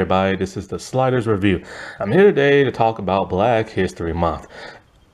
everybody, this is the Sliders Review. I'm here today to talk about Black History Month,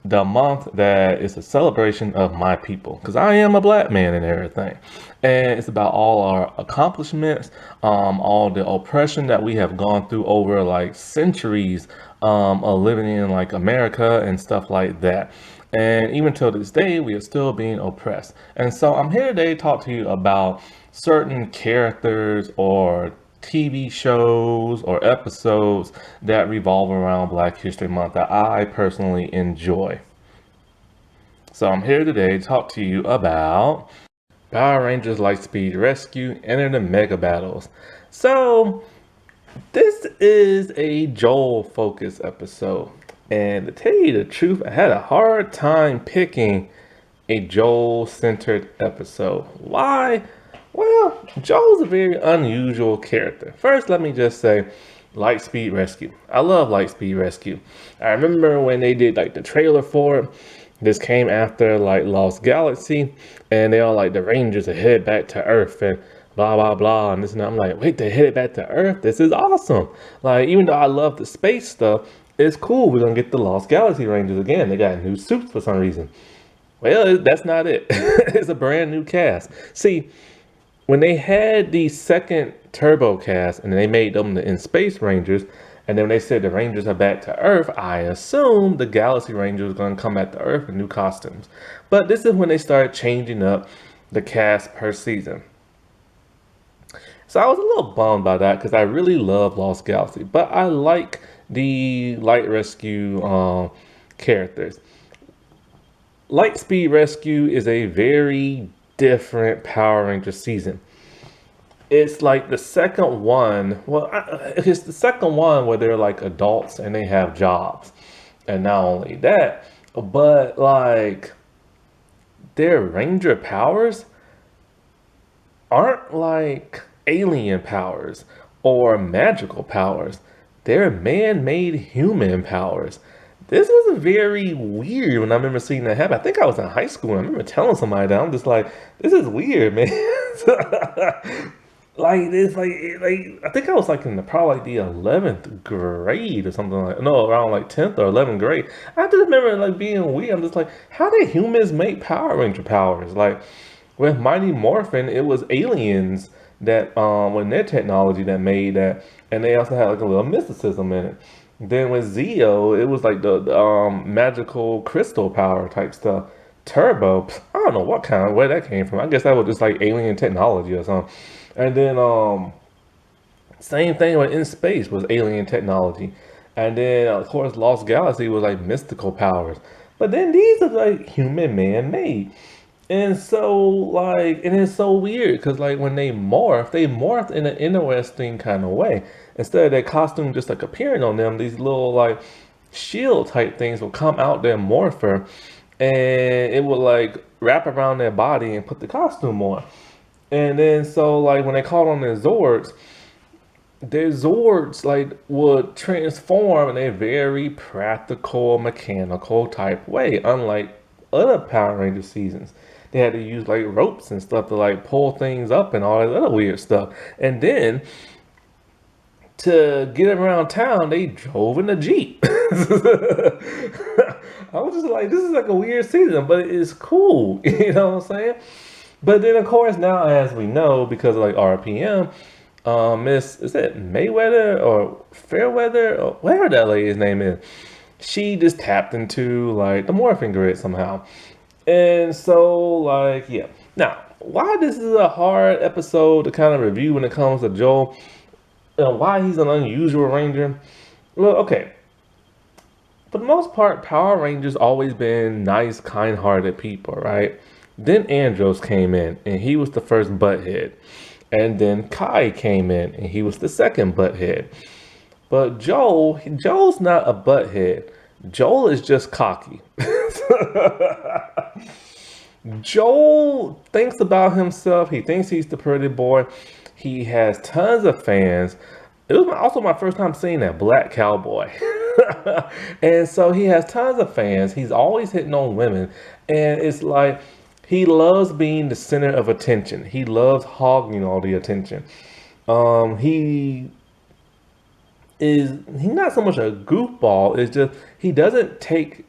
the month that is a celebration of my people, because I am a black man and everything. And it's about all our accomplishments, all the oppression that we have gone through over like centuries of living in like America and stuff like that. And even till this day, we are still being oppressed. And so I'm here today to talk to you about certain characters or TV shows or episodes that revolve around Black History Month that I personally enjoy. So I'm here today to talk to you about Power Rangers Lightspeed Rescue Enter the Mega Battles. So this is a Joel focused episode. And to tell you the truth, I had a hard time picking a Joel centered episode. Why? Well, Joel's a very unusual character. First, let me just say Lightspeed Rescue. I love Lightspeed Rescue. I remember when they did like the trailer for it. This came after like Lost Galaxy, and they all like the Rangers are headed back to Earth and blah blah blah and this and that. I'm like, wait, they headed back to Earth? This is awesome. Like, even though I love the space stuff, it's cool. We're gonna get the Lost Galaxy Rangers again. They got new suits for some reason. Well, that's not it. It's a brand new cast. See, when they had the second Turbo cast and they made them the In Space Rangers, and then when they said the Rangers are back to Earth, I assumed the Galaxy Rangers were going to come back to Earth in new costumes. But this is when they started changing up the cast per season. So I was a little bummed by that because I really love Lost Galaxy, but I like the Light Rescue characters. Lightspeed Rescue is a very different Power Ranger season. It's like the second one. Well, it's the second one where they're like adults and they have jobs. And not only that, but like their Ranger powers aren't like alien powers or magical powers. They're man-made human powers. This was very weird when I remember seeing that happen. I think I was in high school. And I remember telling somebody that. I'm just like, this is weird, man. Like it's like I think I was like in probably like the 11th grade or something like no around like 10th or 11th grade. I just remember like being weird. I'm just like, how did humans make Power Ranger powers? Like with Mighty Morphin, it was aliens that when their technology that made that, and they also had like a little mysticism in it. Then with Zeo, it was like the magical crystal power type stuff. Turbo, I don't know what kind of where that came from. I guess that was just like alien technology or something. And then same thing with In Space was alien technology. And then of course Lost Galaxy was like mystical powers. But then these are like human man made. And so like, and it's so weird because like when they morph in an interesting kind of way. Instead of their costume just like appearing on them, these little like shield type things will come out their morpher and it will like wrap around their body and put the costume on. And then so like when they called on their Zords like would transform in a very practical, mechanical type way, unlike other Power Ranger seasons. They had to use like ropes and stuff to like pull things up and all that other weird stuff. And then to get around town, they drove in a Jeep. I was just like, this is like a weird season, but it's cool. You know what I'm saying? But then, of course, now as we know, because of like RPM, is it Mayweather or Fairweather or whatever that lady's name is, she just tapped into like the morphing grid somehow. And so, like, yeah. Now, why this is a hard episode to kind of review when it comes to Joel, why he's an unusual Ranger. Well, okay. For the most part, Power Rangers always been nice, kind-hearted people, right? Then Andros came in, and he was the first butthead. And then Kai came in, and he was the second butthead. But Joel's not a butthead. Joel is just cocky. Joel thinks about himself. He thinks he's the pretty boy. He has tons of fans. It was also my first time seeing that black cowboy. And so he has tons of fans. He's always hitting on women. And it's like, he loves being the center of attention. He loves hogging all the attention. He is he's not so much a goofball. It's just he doesn't take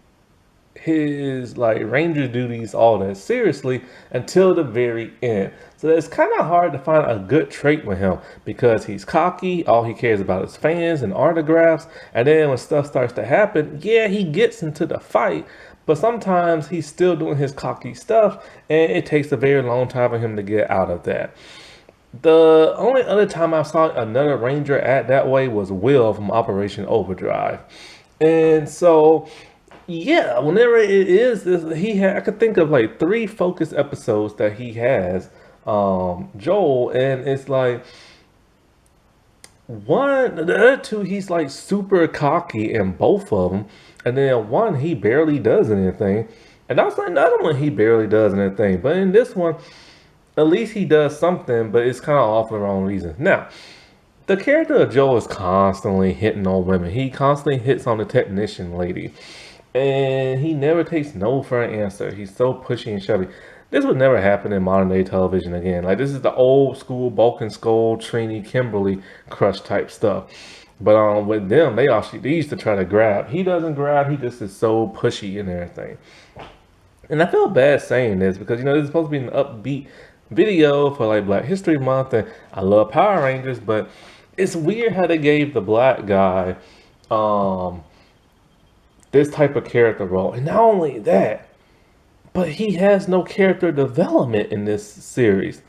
his like ranger duties all that seriously until the very end. So it's kind of hard to find a good trait with him because he's cocky. All he cares about is fans and autographs. And then when stuff starts to happen, yeah, he gets into the fight. But sometimes he's still doing his cocky stuff, and it takes a very long time for him to get out of that. The only other time I saw another Ranger act that way was Will from Operation Overdrive. And so, yeah, whenever it is, I could think of like three focus episodes that he has, Joel, and it's like one, the other two, he's like super cocky in both of them, and then one, he barely does anything, and that's another one, he barely does anything. But in this one, at least he does something, but it's kind of all for the wrong reasons. Now, the character of Joe is constantly hitting on women. He constantly hits on the technician lady. And he never takes no for an answer. He's so pushy and shovey. This would never happen in modern day television again. Like, this is the old school Bulk and Skull, Trini, Kimberly crush type stuff. But with them, they used to try to grab. He doesn't grab. He just is so pushy and everything. And I feel bad saying this because, this is supposed to be an upbeat video for like Black History Month, and I love Power Rangers, but it's weird how they gave the black guy this type of character role. And not only that, but he has no character development in this series.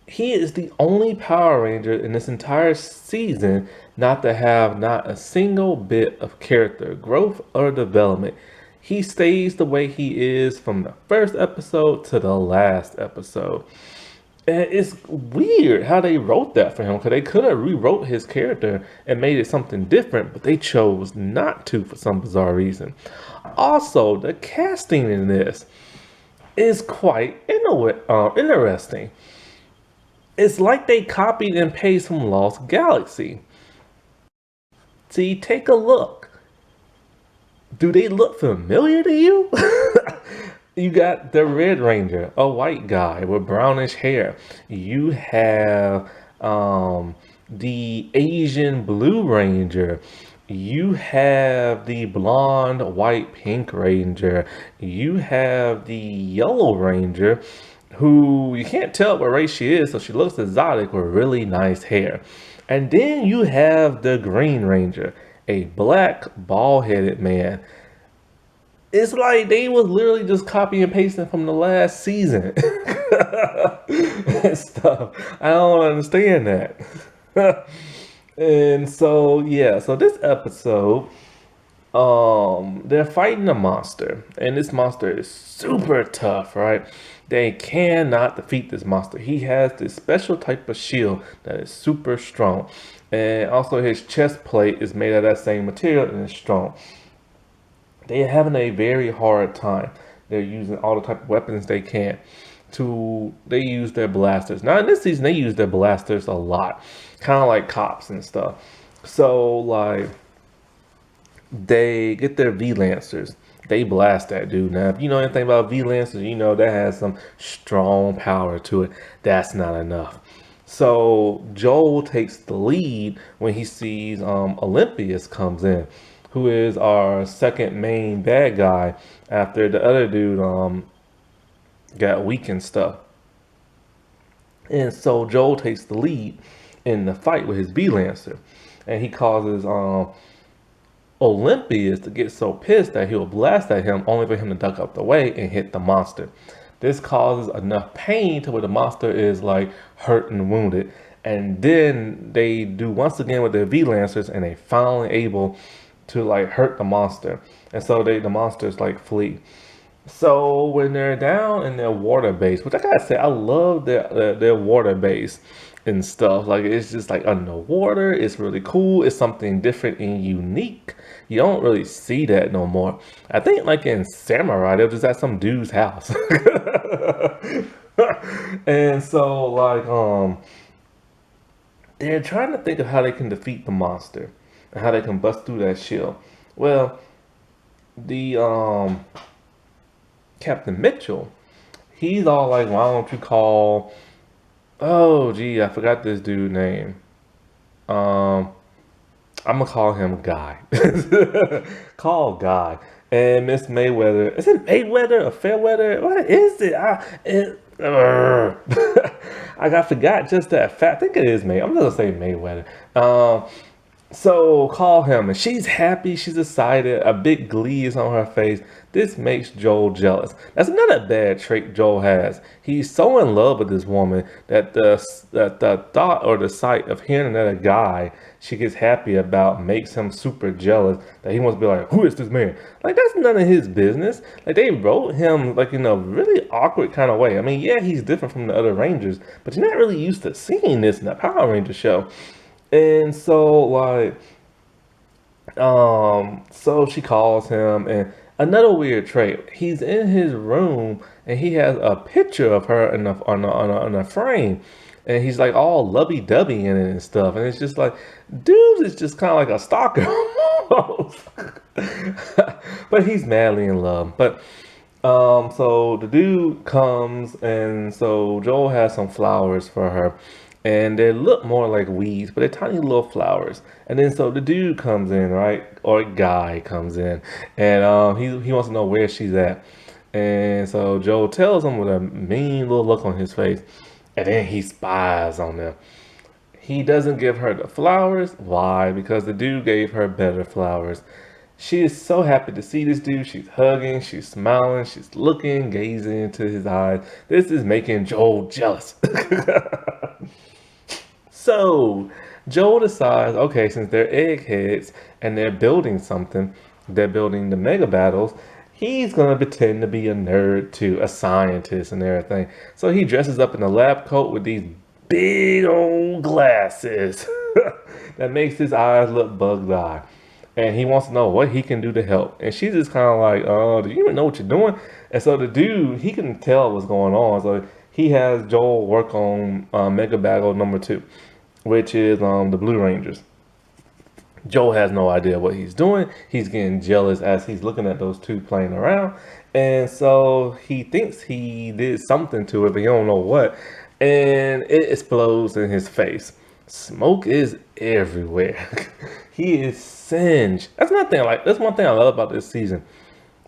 He is the only Power Ranger in this entire season not to have not a single bit of character growth or development. He stays the way he is from the first episode to the last episode. And it's weird how they wrote that for him, because they could have rewrote his character and made it something different, but they chose not to for some bizarre reason. Also, the casting in this is quite interesting. It's like they copied and pasted from Lost Galaxy. See, take a look. Do they look familiar to you? You got the Red Ranger, a white guy with brownish hair. You have the Asian Blue Ranger. You have the blonde, white, pink Ranger. You have the Yellow Ranger, who you can't tell what race she is, so she looks exotic with really nice hair. And then you have the Green Ranger, a black, bald-headed man. It's like they was literally just copy and pasting from the last season and stuff. I don't understand that. And so, yeah, so this episode, they're fighting a monster, and this monster is super tough, right? They cannot defeat this monster. He has this special type of shield that is super strong. And also his chest plate is made of that same material and it's strong. They're having a very hard time. They're using all the type of weapons they can. They use their blasters. Now in this season, they use their blasters a lot. Kind of like cops and stuff. So like, they get their V-Lancers. They blast that dude. Now, if you know anything about V-Lancers, you know that has some strong power to it. That's not enough. So Joel takes the lead when he sees Olympius comes in, who is our second main bad guy after the other dude got weak and stuff. And so Joel takes the lead in the fight with his V-Lancer. And he causes Olympius to get so pissed that he'll blast at him, only for him to duck out the way and hit the monster. This causes enough pain to where the monster is like hurt and wounded. And then they do once again with their V-Lancers, and they finally able to like hurt the monster. And so the monsters like flee. So when they're down in their water base, which I gotta say, I love their water base and stuff. Like, it's just like underwater. It's really cool. It's something different and unique. You don't really see that no more. I think like in Samurai, they're just at some dude's house. And so like they're trying to think of how they can defeat the monster and how they can bust through that shield. Well, the Captain Mitchell, he's all like, why don't you call, oh gee, I forgot this dude's name. I'm gonna call him Guy. Call Guy. And Miss Mayweather. Is it Mayweather or Fairweather? What is it? I got forgot just that fact. I think it is May. I'm gonna say Mayweather. So call him, and she's happy, she's excited, a big glee is on her face. This makes Joel jealous. That's another bad trait Joel has. He's so in love with this woman that the thought or the sight of hearing another guy she gets happy about makes him super jealous that he wants to be like, who is this man? Like, that's none of his business. Like, they wrote him like in a really awkward kind of way. I mean, yeah, he's different from the other Rangers, but you're not really used to seeing this in a Power Ranger show. And so like so she calls him, and another weird trait, he's in his room and he has a picture of her in on a frame, and he's like all lovey-dovey in it and stuff, and it's just like, dude is just kind of like a stalker almost. But he's madly in love. But so the dude comes, and so Joel has some flowers for her, and they look more like weeds, but they're tiny little flowers. And then so the dude comes in, right, or a guy comes in, and he wants to know where she's at. And so Joel tells him with a mean little look on his face, and then he spies on them. He doesn't give her the flowers. Why? Because the dude gave her better flowers. She is so happy to see this dude. She's hugging, she's smiling, she's looking, gazing into his eyes. This is making Joel jealous. So Joel decides, okay, since they're eggheads and they're building something, they're building the mega battles, he's gonna pretend to be a nerd too, a scientist and everything. So he dresses up in a lab coat with these big old glasses that makes his eyes look bugged eye. And he wants to know what he can do to help. And she's just kind of like, oh, do you even know what you're doing? And so the dude, he can tell what's going on. So he has Joel work on Mega Battle number 2, which is the Blue Rangers. Joel has no idea what he's doing. He's getting jealous as he's looking at those two playing around. And so he thinks he did something to it, but he don't know what. And it explodes in his face. Smoke is everywhere. He is singed. That's one thing I love about this season.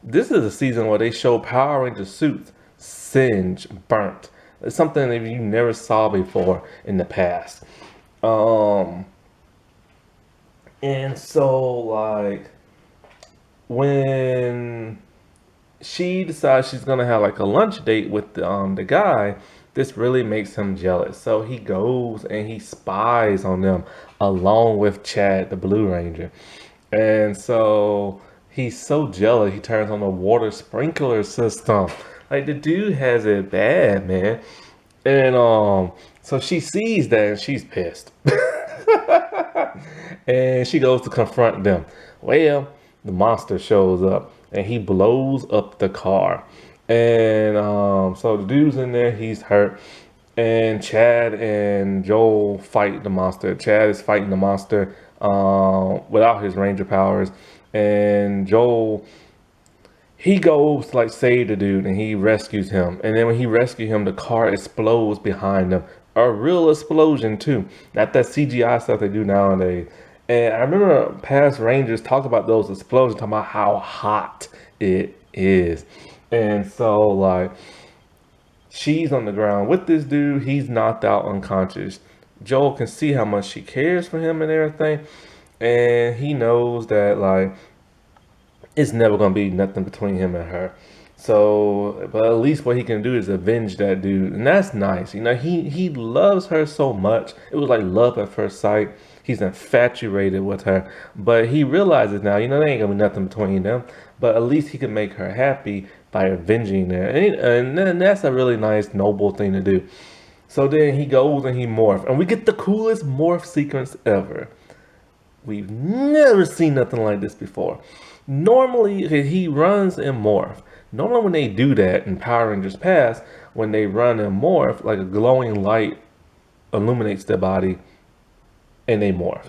This is a season where they show Power Ranger suits singed, burnt. It's something that you never saw before in the past. And so like when she decides she's gonna have like a lunch date with the guy, this really makes him jealous. So he goes and he spies on them along with Chad, the Blue Ranger. And so he's so jealous, he turns on the water sprinkler system. Like, the dude has it bad, man. And so she sees that and she's pissed. And she goes to confront them. Well, the monster shows up and he blows up the car. And so the dude's in there, he's hurt. And Chad and Joel fight the monster. Chad is fighting the monster without his ranger powers. And Joel, he goes to like save the dude and he rescues him. And then when he rescues him, the car explodes behind them. A real explosion too. Not that CGI stuff they do nowadays. And I remember past Rangers talk about those explosions, talking about how hot it is. And so like she's on the ground with this dude, he's knocked out unconscious. Joel can see how much she cares for him and everything. And he knows that like it's never gonna be nothing between him and her. So, but at least what he can do is avenge that dude, and that's nice. You know, he loves her so much. It was like love at first sight. He's infatuated with her, but he realizes now, you know, there ain't gonna be nothing between them. But at least he can make her happy by avenging her, and then that's a really nice, noble thing to do. So then he goes and he morphs, and we get the coolest morph sequence ever. We've never seen nothing like this before. Normally, he runs and morph. Normally when they do that in Power Rangers past, when they run and morph, like a glowing light illuminates their body and they morph.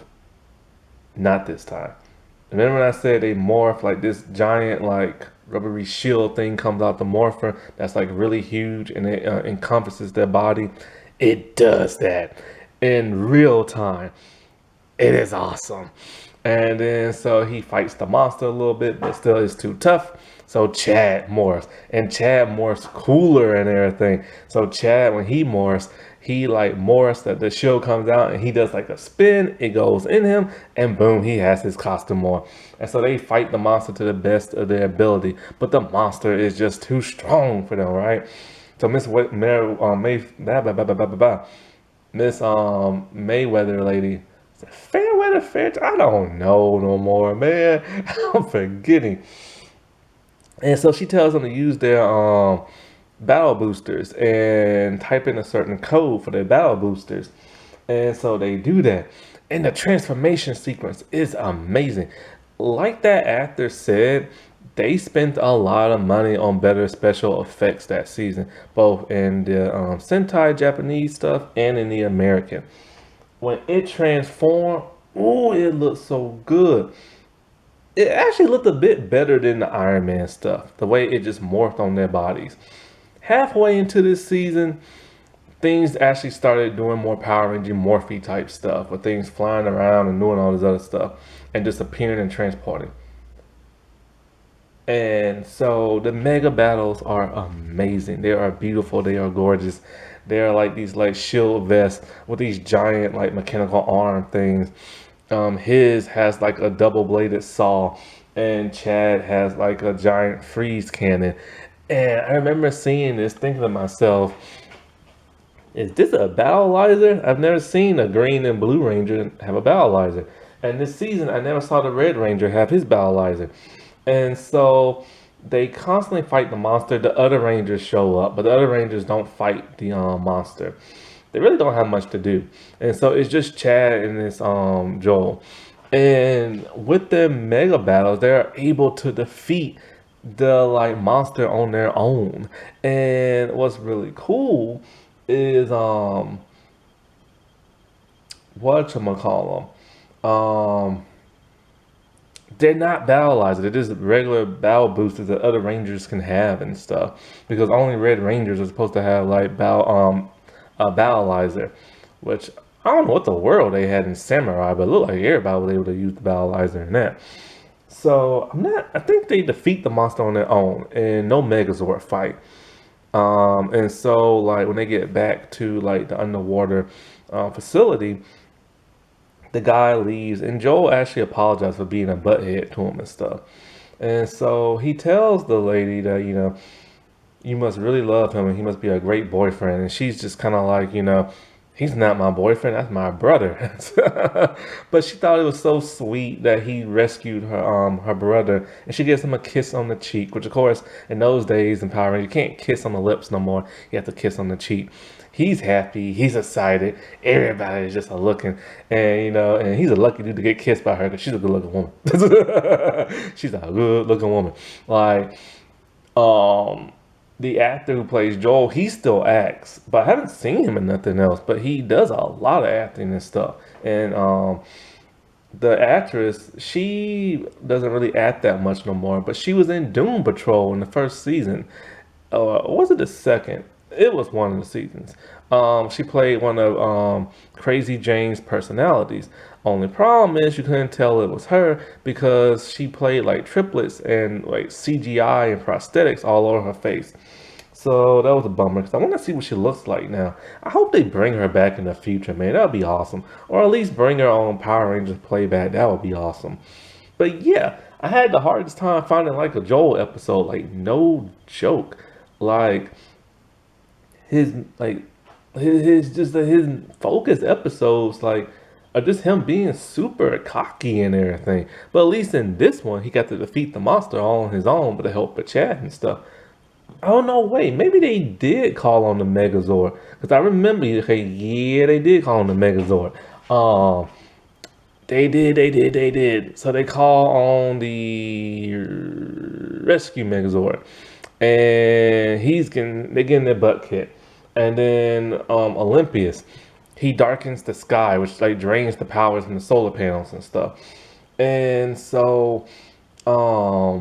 Not this time. Remember when I said they morph, like this giant like rubbery shield thing comes out the morpher that's like really huge and it encompasses their body? It does that in real time. It is awesome. And then so he fights the monster a little bit, but still is too tough. So Chad morphs, and Chad morphs cooler and everything. So Chad, when he morphs, he like morphs that the shield comes out and he does like a spin. It goes in him, and boom, he has his costume on. And so they fight the monster to the best of their ability, but the monster is just too strong for them, right? So Miss Mayweather lady. Fairweather, Fair. I don't know no more, man. I'm forgetting. And so she tells them to use their battle boosters and type in a certain code for their battle boosters. And so they do that. And the transformation sequence is amazing. Like that actor said, they spent a lot of money on better special effects that season, both in the Sentai Japanese stuff and in the American. When it transformed, oh, it looked so good. It actually looked a bit better than the Iron Man stuff, the way it just morphed on their bodies. Halfway into this season, things actually started doing more Power Ranger Morphe type stuff, with things flying around and doing all this other stuff and disappearing and transporting. And so the mega battles are amazing. They are beautiful. They are gorgeous. They are like these like shield vests with these giant like mechanical arm things. His has like a double bladed saw, and Chad has like a giant freeze cannon. And I remember seeing this, thinking to myself, is this a battleizer? I've never seen a green and blue ranger have a battleizer. And this season, I never saw the red ranger have his battleizer. And so they constantly fight the monster. The other rangers show up, but the other rangers don't fight the monster. They really don't have much to do. And so it's just Chad and this Joel. And with their mega battles, they're able to defeat the like monster on their own. And what's really cool is whatchamacallit. They're not battleizers. They're just regular battle boosters that other rangers can have and stuff. Because only red rangers are supposed to have like a battleizer, which I don't know what the world they had in Samurai, but it looked like everybody was able to use the battleizer in that. So I'm not. I think they defeat the monster on their own, and no Megazord fight. And so like when they get back to like the underwater facility, the guy leaves, and Joel actually apologized for being a butthead to him and stuff. And so he tells the lady that, you must really love him and he must be a great boyfriend. And she's just kind of like, he's not my boyfriend, that's my brother. But she thought it was so sweet that he rescued her brother, and she gives him a kiss on the cheek, which of course in those days in Power Rangers you can't kiss on the lips no more. You have to kiss on the cheek. He's happy, he's excited, everybody is just a looking, and and he's a lucky dude to get kissed by her because she's a good looking woman. She's a good looking woman. Like the actor who plays Joel, he still acts, but I haven't seen him in nothing else. But he does a lot of acting and stuff. And the actress, she doesn't really act that much no more, but she was in Doom Patrol in the first season. Or was it the second? It was one of the seasons. She played one of Crazy Jane's personalities. Only problem is you couldn't tell it was her because she played like triplets and like CGI and prosthetics all over her face. So that was a bummer because I want to see what she looks like now. I hope they bring her back in the future, man. That would be awesome. Or at least bring her on Power Rangers playback. That would be awesome. But yeah, I had the hardest time finding like a Joel episode. Like no joke. Like his like his focus episodes like are just him being super cocky and everything. But at least in this one, he got to defeat the monster all on his own with the help of Chad and stuff. Oh no, wait, maybe they did call on the Megazord because I remember, okay, yeah, they did call on the Megazord. They did. So they call on the rescue Megazord, and they getting their butt kicked. And then Olympius, he darkens the sky, which like drains the powers from the solar panels and stuff. And so I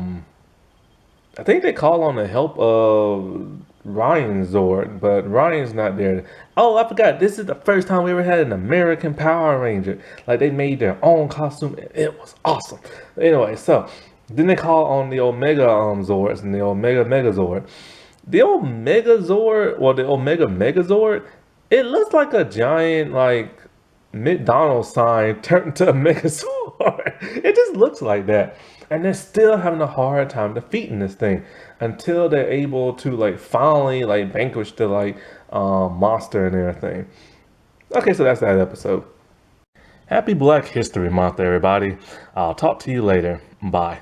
think they call on the help of Ryan's Zord, but Ryan's not there. Oh, I forgot. This is the first time we ever had an American Power Ranger. Like they made their own costume, and it was awesome. Anyway, so then they call on the Omega Zords and the Omega Megazord. The Omega Zord, or the Omega Megazord, it looks like a giant like McDonald's sign turned into a Megazord. It just looks like that. And they're still having a hard time defeating this thing until they're able to like finally like vanquish the like monster and everything. Okay, so that's that episode. Happy Black History Month, everybody. I'll talk to you later. Bye.